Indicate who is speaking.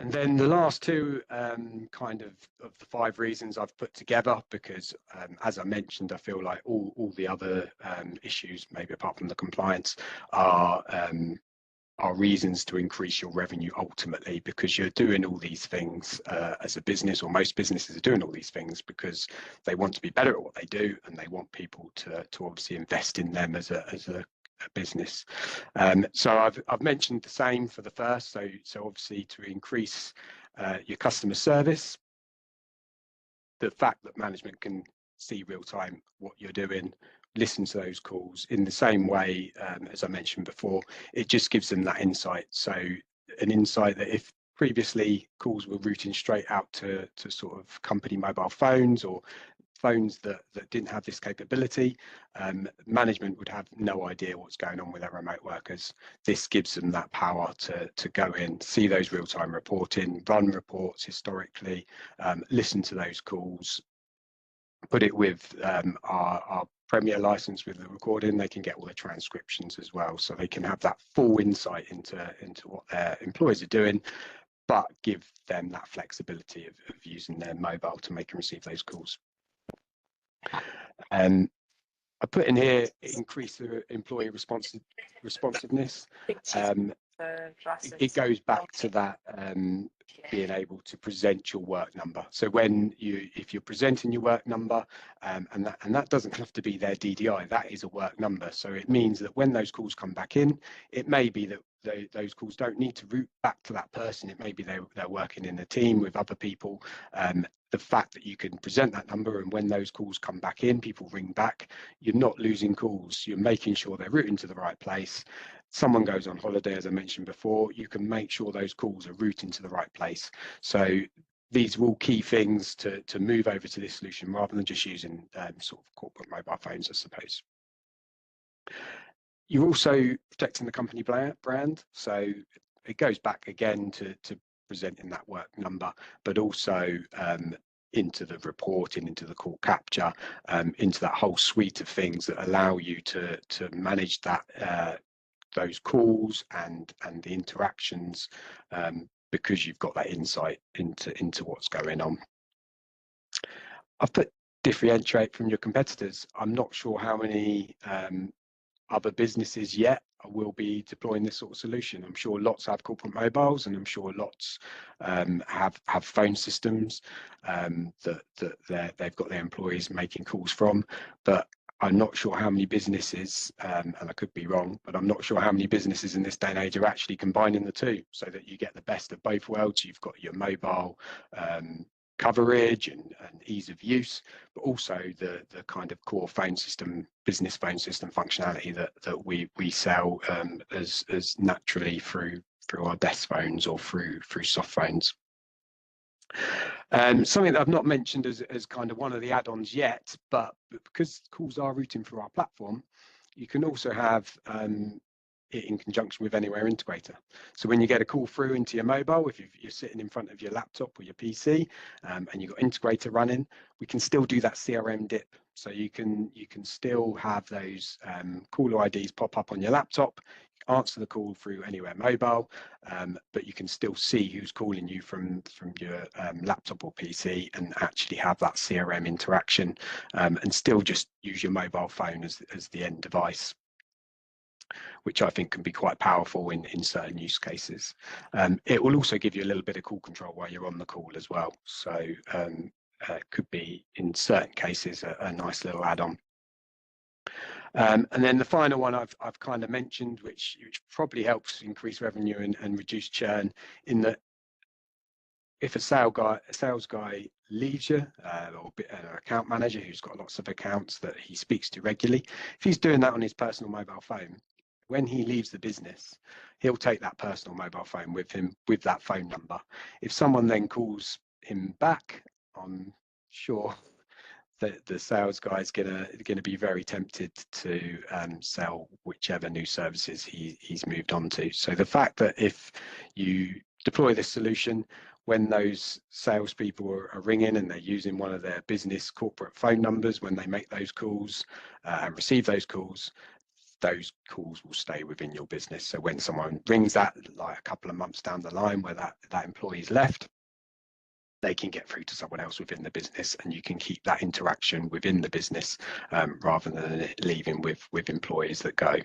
Speaker 1: And then the last two kind of the 5 reasons I've put together, because as I mentioned, I feel like all the other issues, maybe apart from the compliance, are reasons to increase your revenue ultimately, because you're doing all these things as a business, or most businesses are doing all these things because they want to be better at what they do, and they want people to obviously invest in them as a business. So I've mentioned the same for the first. So obviously to increase your customer service, the fact that management can see real time what you're doing, listen to those calls in the same way as I mentioned before, it just gives them that insight. So an insight that if previously calls were routing straight out to sort of company mobile phones, or phones that didn't have this capability, management would have no idea what's going on with their remote workers. This gives them that power to go in, see those real-time reporting, run reports historically, listen to those calls, put it with our Premier license with the recording. They can get all the transcriptions as well, so they can have that full insight into what their employees are doing, but give them that flexibility of using their mobile to make and receive those calls. I put in here, increase the employee responsiveness. It goes back to that being able to present your work number. So if you're presenting your work number, and that doesn't have to be their DDI, that is a work number. So it means that when those calls come back in, it may be that those calls don't need to route back to that person. It may be they're working in a team with other people. The fact that you can present that number, and when those calls come back in, people ring back, you're not losing calls. You're making sure they're routing to the right place. Someone goes on holiday, as I mentioned before, you can make sure those calls are routing to the right place. So these are all key things to move over to this solution, rather than just using sort of corporate mobile phones, I suppose. You're also protecting the company brand. So it goes back again to presenting that work number, but also into the reporting, into the call capture, into that whole suite of things that allow you to manage that those calls and the interactions, because you've got that insight into what's going on. I've put differentiate from your competitors. I'm not sure how many other businesses yet will be deploying this sort of solution. I'm sure lots have corporate mobiles, and I'm sure lots have phone systems that they've got their employees making calls from, but I'm not sure how many businesses, and I could be wrong, but I'm not sure how many businesses in this day and age are actually combining the two, so that you get the best of both worlds. You've got your mobile coverage and ease of use, but also the kind of core phone system, business phone system functionality that we sell as naturally through our desk phones or through soft phones. Something that I've not mentioned as kind of one of the add-ons yet, but because calls are routing through our platform, you can also have it in conjunction with Anywhere Integrator. So when you get a call through into your mobile, if you're sitting in front of your laptop or your PC, and you've got Integrator running, we can still do that CRM dip. So you can still have those caller IDs pop up on your laptop, answer the call through Anywhere Mobile, but you can still see who's calling you from your laptop or PC, and actually have that CRM interaction, and still just use your mobile phone as the end device, which I think can be quite powerful in certain use cases. It will also give you a little bit of call control while you're on the call as well. So it could be, in certain cases, a nice little add-on. And then the final one I've kind of mentioned, which probably helps increase revenue and reduce churn, in that if a sales guy leaves you, or an account manager who's got lots of accounts that he speaks to regularly, if he's doing that on his personal mobile phone, when he leaves the business, he'll take that personal mobile phone with him with that phone number. If someone then calls him back, I'm sure that the sales guy is gonna be very tempted to sell whichever new services he's moved on to. So the fact that if you deploy this solution, when those salespeople are ringing and they're using one of their business corporate phone numbers when they make those calls and receive those calls, those calls will stay within your business. So when someone rings that, like a couple of months down the line where that employee's left, they can get through to someone else within the business, and you can keep that interaction within the business rather than it leaving with employees that go.